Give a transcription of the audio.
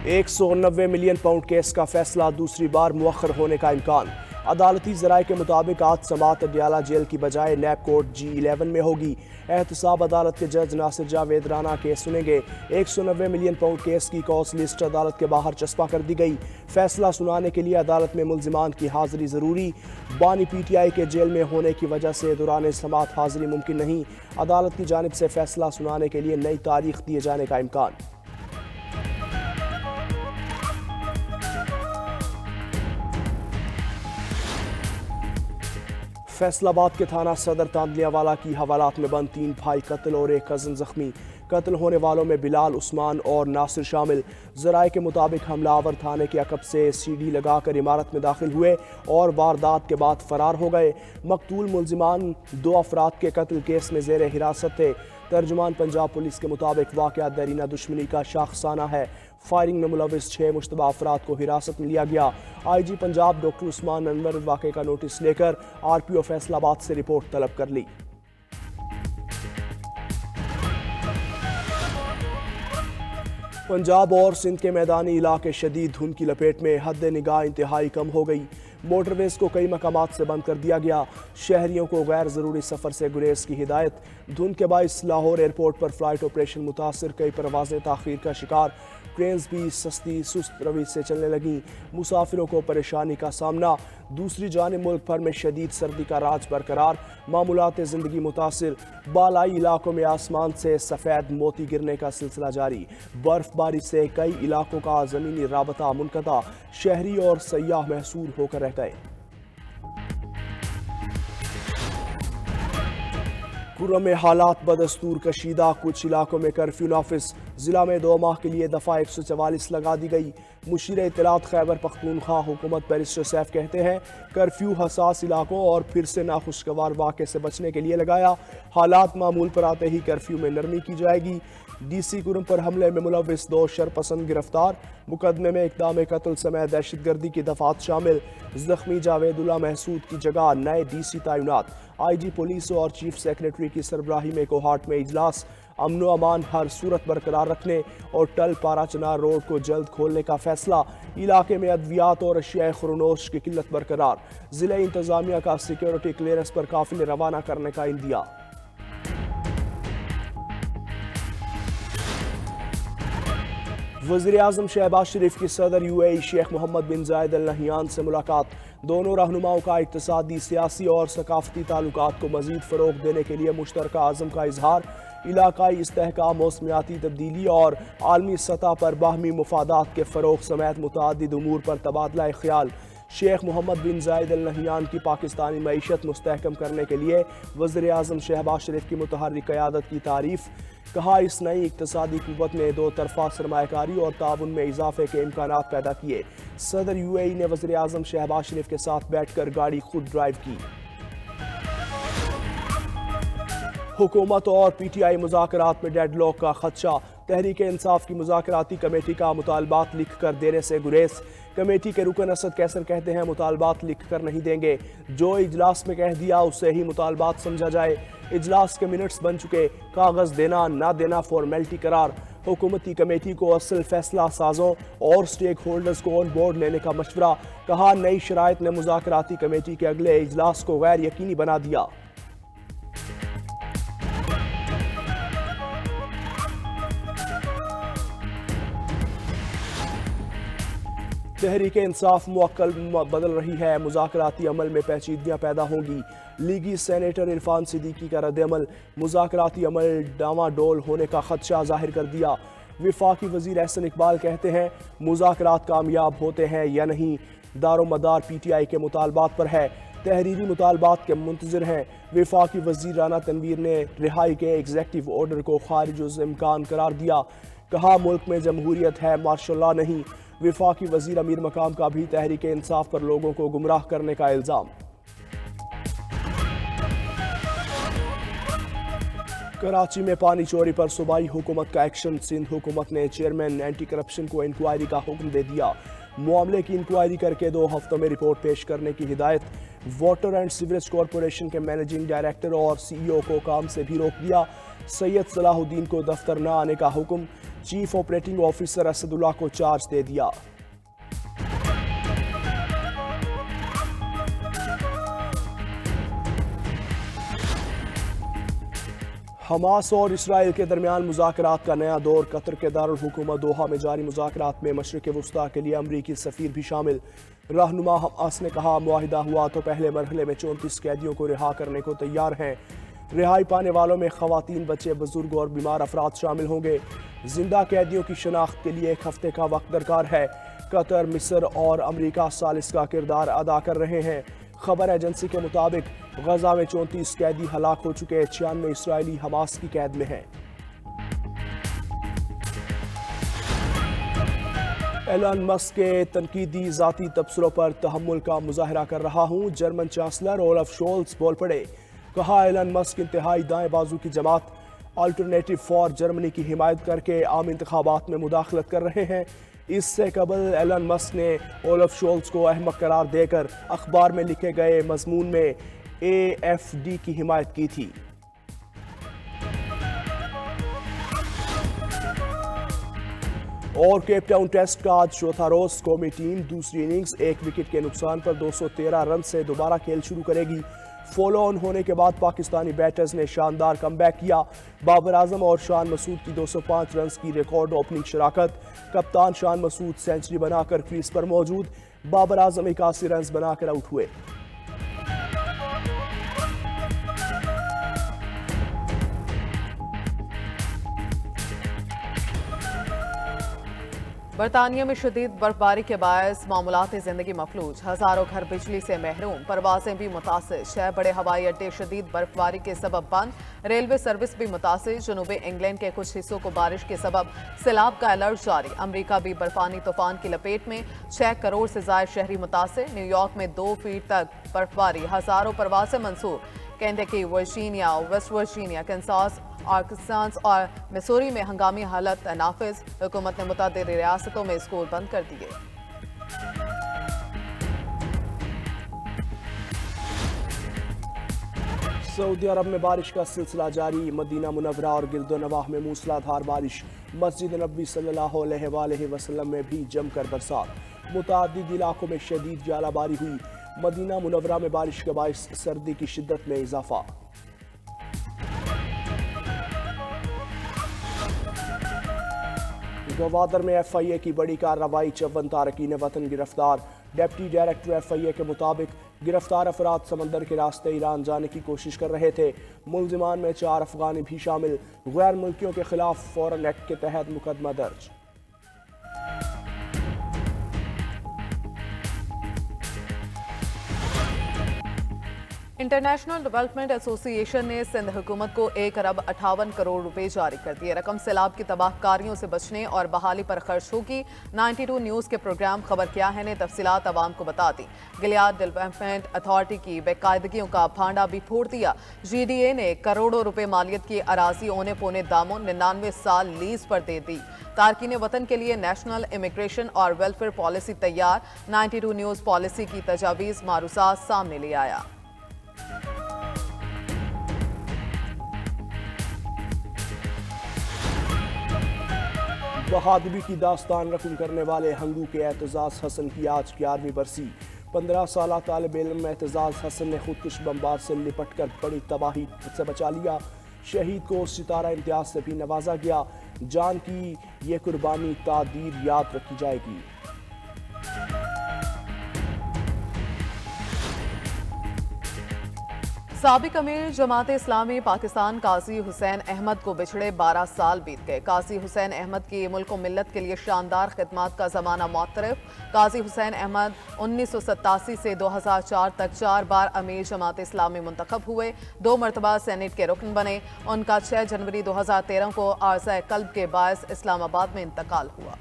190 million pound case का फैसला दूसरी बार मुअख्खर होने का इम्कान। अदालती ज़राए के मुताबिक आज समाअत अडयाला जेल की बजाय नैब कोर्ट G11 में होगी। एहतसाब अदालत के जज नासिर जावेद राना केस सुनेंगे। 190 मिलियन पाउंड केस की कॉज लिस्ट अदालत के बाहर चस्पा कर दी गई। फैसला सुनाने के लिए अदालत में मुल्जिमान की हाजिरी ज़रूरी। बानी PTI के जेल में होने की वजह से दौरान समाअत हाजिरी मुमकिन नहीं। अदालत की जानिब से फैसला सुनाने के लिए नई तारीख दिए जाने का इम्कान। फैसलाबाद के थाना सदर तांदलियावाला की हवालात में बंद 3 भाई कत्ल और एक कज़न जख्मी। कत्ल होने वालों में बिलाल, उस्मान और नासिर शामिल। ज़राए के मुताबिक हमलावर थाने के अकब से सीढ़ी लगाकर इमारत में दाखिल हुए और वारदात के बाद फरार हो गए। मकतूल मुल्जिमान 2 अफराद के कत्ल केस में ज़ेर हिरासत थे। तर्जुमान पंजाब पुलिस के मुताबिक वाक़या दरीना दुश्मनी का शाखसाना है। फायरिंग में मुलविस 6 मुश्तबा अफराद को हिरासत में लिया गया। IG पंजाब डॉक्टर उस्मान अनवर वाक़े का नोटिस लेकर RPO फैसलाबाद से रिपोर्ट तलब कर ली। पंजाब और सिंध के मैदानी इलाके शदीद धुंध की लपेट में। हद निगाह इंतहाई कम हो गई। मोटरवेज को कई मकामात से बंद कर दिया गया। शहरियों को गैर ज़रूरी सफ़र से गुरेज की हिदायत। धुंध के बाइस लाहौर एयरपोर्ट पर फ्लाइट ऑपरेशन मुतासर, कई परवाज़ें ताख़ीर का शिकार। ट्रेन्स भी सस्ती सुस्त रवैये से चलने लगीं। मुसाफिरों को परेशानी का सामना। दूसरी जानिब मुल्क भर में शदीद सर्दी का राज बरकरार। मामूलात ज़िंदगी मुतासिर। बालाई इलाकों में आसमान से सफ़ेद मोती गिरने का सिलसिला जारी। बर्फबारी से कई इलाकों का ज़मीनी राबता मुनक़ता। शहरी और सयाह महसूर होकर रह गए। खुर्रम में हालात बदस्तूर कशीदा। कुछ इलाकों में कर्फ्यू नाफिज। जिला में 2 माह के लिए दफ़ा 144 लगा दी गई। मुशीर इत्तलात खैबर पख्तूनख्वा हुकूमत बैरिस्टर सैफ कहते हैं कर्फ्यू हसास इलाकों और फिर से नाखुशगवार वाक़े से बचने के लिए लगाया। हालात मामूल पर आते ही कर्फ्यू में नरमी की जाएगी। DC खुर्रम पर हमले में मुलविस 2 शरपसंद गिरफ्तार। मुकदमे में इक़दाम कत्ल समेत दहशतगर्दी की दफात शामिल। जख्मी जावेदुल्ला महसूद की जगह नए DC तैनात। IG पुलिस और चीफ सेक्रेटरी की सरबराही में कोहाट में इजलास। अमन व अमान हर सूरत बरकरार रखने और टल पारा चनार रोड को जल्द खोलने का फैसला। इलाके में अद्वियात और अशिया खुरनोश की किल्लत बरकरार। ज़िला इंतजामिया का सिक्योरिटी क्लियरेंस पर काफिले रवाना करने का इंदिया। वज़ीर-ए-आज़म शहबाज शरीफ की सदर UAE शेख मोहम्मद बिन जायद अल नहयान से मुलाकात। दोनों रहनुमाओं का इक़्तिसादी, सियासी और सकाफती ताल्लुकात को मज़ीद फ़रोग़ देने के लिए मुश्तरका आज़म का इजहार। इलाकाई इस्तेहकाम, मौसमियाती तब्दीली और आलमी सतह पर बाहमी मुफादात के फ़रोग़ समेत मुतअद्दिद उमूर पर तबादला ख्याल। शेख मोहम्मद बिन जायद अल नहयान की पाकिस्तानी मईशत मुस्तहकम करने के लिए वज़ीर-ए-आज़म शहबाज शरीफ की मुतहर्रिक क़यादत की तारीफ़। कहा इस नई इक़्तिसादी क़ुव्वत ने 2 तरफ़ा सरमायाकारी और ताउन में इजाफे के इम्कानात पैदा किए। सदर UAE ने वज़ीर-ए-आज़म शहबाज शरीफ के साथ बैठकर गाड़ी खुद ड्राइव की। हुकूमत और PTI मुज़ाकरात में डेडलॉक का खदशा। तहरीक इंसाफ की मुज़ाकराती कमेटी का मुतालबात लिख कर देने से गुरेज। कमेटी के रुकन असद कैसर कहते हैं मुतालबात लिख कर नहीं देंगे। जो इजलास में कह दिया उसे ही मुतालबात समझा जाए। इजलास के मिनट्स बन चुके, कागज़ देना ना देना फॉर्मेलिटी करार। हुकूमती कमेटी को असल फैसला साजों और स्टेक होल्डर्स को ऑन बोर्ड लेने का मशवरा। कहा नई शराइत ने मुज़ाकराती कमेटी के अगले इजलास को गैर यकीनी बना दिया। तहरीक इंसाफ मुअक्कल बदल रही है। मुज़ाकराती अमल में पेचीदगियाँ पैदा होंगी। लीगी सेनेटर इरफान सिद्दीकी का रद्द-ए-अमल। मुज़ाकराती अमल डामाडोल होने का खदशा जाहिर कर दिया। वफाकी वज़ीर एहसन इकबाल कहते हैं मुज़ाकरात कामयाब होते हैं या नहीं, दारोमदार PTI के मुतालबात पर है। तहरीरी मुतालबात के मुंतज़िर हैं। वफाकी वज़ीर राना तनवीर ने रिहाई के एग्जेक्टिव ऑर्डर को खारिज इम्कान करार दिया। कहा मुल्क में जमहूरियत है, मार्शल लॉ नहीं। वफाकी वज़ीर अमीर मकाम का भी तहरीक इंसाफ पर लोगों को गुमराह करने का इल्ज़ाम। कराची में पानी चोरी पर सूबाई हुकूमत का एक्शन। सिंध हुकूमत ने चेयरमैन एंटी करप्शन को इंक्वायरी का हुक्म दे दिया। मामले की इंक्वायरी करके 2 हफ्तों में रिपोर्ट पेश करने की हिदायत। वाटर एंड सीवरेज कॉरपोरेशन के मैनेजिंग डायरेक्टर और CEO को काम से भी रोक दिया। सैयद सलाहुद्दीन को दफ्तर न आने का हुक्म। चीफ ऑपरेटिंग ऑफिसर असदुल्ला को चार्ज दे दिया। हमास और इसराइल के दरमियान मुज़ाकरात का नया दौर। कतर के दारुल हुकूमत दोहा में जारी मुज़ाकरात में मशरिक़ वुस्ता के लिए अमरीकी सफ़ीर भी शामिल। रहनुमा हमास ने कहा, मुआहिदा हुआ तो पहले मरहले में 34 कैदियों को रिहा करने को तैयार हैं। रिहाई पाने वालों में ख़वातीन, बच्चे, बुजुर्ग और बीमार अफराद शामिल होंगे। जिंदा कैदियों की शनाख्त के लिए 1 हफ्ते का वक्त दरकार है। कतर, मिस्र और अमरीका सालिस का किरदार अदा कर रहे हैं। खबर एजेंसी के मुताबिक गजा में 34 कैदी हलाक हो चुके, 96 इसराइली हमास की कैद में हैं। एलन मस्क के तनकीदी ज़ाती तबसरों पर तहम्मुल का मुजाहरा कर रहा हूँ। जर्मन चांसलर ओलफ शोल्स बोल पड़े। कहा, एलन मस्क इंतहाई दाएं बाजू की जमात अल्टरनेटिव फॉर जर्मनी की हिमायत करके आम इंतखाबात में मुदाखलत कर रहे हैं। इससे कबल एलन मस्क ने ओलफ शोल्स को अहमक करार देकर अखबार में लिखे गए मजमून में AFD की हिमायत की थी। और केपटाउन टेस्ट का आज चौथा रोज। कौमी टीम दूसरी इनिंग्स 1 विकेट के नुकसान पर 213 रन से दोबारा खेल शुरू करेगी। फॉलो ऑन होने के बाद पाकिस्तानी बैटर्स ने शानदार कमबैक किया। बाबर आजम और शान मसूद की 205 रन की रिकॉर्ड ओपनिंग शराकत। कप्तान शान मसूद सेंचुरी बनाकर क्रीज पर मौजूद। बाबर आजम 81 रन बनाकर आउट हुए। बरतानिया में शदीद बर्फबारी के बायस मामूलाती जिंदगी मफलूज। हजारों घर बिजली से महरूम, परवाजें भी मुतासिर। 6 बड़े हवाई अड्डे शदीद बर्फबारी के सबब बंद। रेलवे सर्विस भी मुतासिर। जनूबी इंग्लैंड के कुछ हिस्सों को बारिश के सबब सैलाब का अलर्ट जारी। अमरीका भी बर्फानी तूफान की लपेट में। 6 करोड़ से ज्यादा शहरी मुतासिर। न्यूयॉर्क में 2 फीट तक बर्फबारी। हजारों परवाजें मंसूर। Kentucky, Virginia, West Virginia, Kansas, Arkansas और मिसूरी में हंगामी हालत नाफिज। हुकूमत ने मुतअद्दिद रियासतों में स्कूल बंद कर दिए। सऊदी अरब में बारिश का सिलसिला जारी। मदीना मुनव्वरा और गिरदोनवाह में मूसलाधार बारिश। मस्जिद नबी सल्लल्लाहु अलैहि वसल्लम में भी जमकर बरसात। मुतअद्दिद इलाकों में शदीद जालाबारी हुई। मदीना मुनव्वरा में बारिश के बायस सर्दी की शिद्दत में इजाफा। गवादर में FIA की बड़ी कार्रवाई। 54 तारकीन वतन गिरफ्तार। डिप्टी डायरेक्टर FIA के मुताबिक गिरफ्तार अफराद समंदर के रास्ते ईरान जाने की कोशिश कर रहे थे। मुलजिमान में 4 अफगानी भी शामिल। गैर मुल्कियों के खिलाफ फॉरेन एक्ट के तहत मुकदमा दर्ज। इंटरनेशनल डेवलपमेंट एसोसिएशन ने सिंध हुकूमत को 1 अरब 58 करोड़ रुपए जारी कर दिए। रकम सैलाब की तबाहकारियों से बचने और बहाली पर खर्च होगी। 92 न्यूज़ के प्रोग्राम खबर क्या है ने तफसीलात आवाम को बता दी। गिलियाद डेवलपमेंट अथॉरिटी की बेकायदगियों का भांडा भी फोड़ दिया। GDA ने करोड़ों रुपए मालियत की अराजी औने पौने दामों 99 साल लीज पर दे दी। तारकीन वतन के लिए नेशनल इमिग्रेशन और वेलफेयर पॉलिसी तैयार। 92 न्यूज़ पॉलिसी की तजावीज़ मारूसात सामने ले आया। बहादुरी की दास्तान रकम करने वाले हंगू के एतजाज़ हसन की आज 11वीं बरसी। 15 साला तालिब इल्म एतजाज़ हसन ने खुदकुश बमबार से लिपट कर बड़ी तबाही से बचा लिया। शहीद को सितारा इम्तियाज से भी नवाजा गया। जान की ये कुर्बानी तादीर याद रखी जाएगी। साबिक अमीर जमात इस्लामी पाकिस्तान काजी हुसैन अहमद को बिछड़े 12 साल बीत गए। काजी हुसैन अहमद की मुल्क व मिल्लत के लिए शानदार खिदमात का जमाना मुतरफ। काजी हुसैन अहमद 1987 से 2004 तक 4 बार अमीर जमात इस्लामी मुंतखब हुए। 2 मरतबा सेनेट के रुकन बने। उनका 6 जनवरी 2013 को आर्ज़ा कल्ब के बायस इस्लामाबाद में इंतकाल हुआ।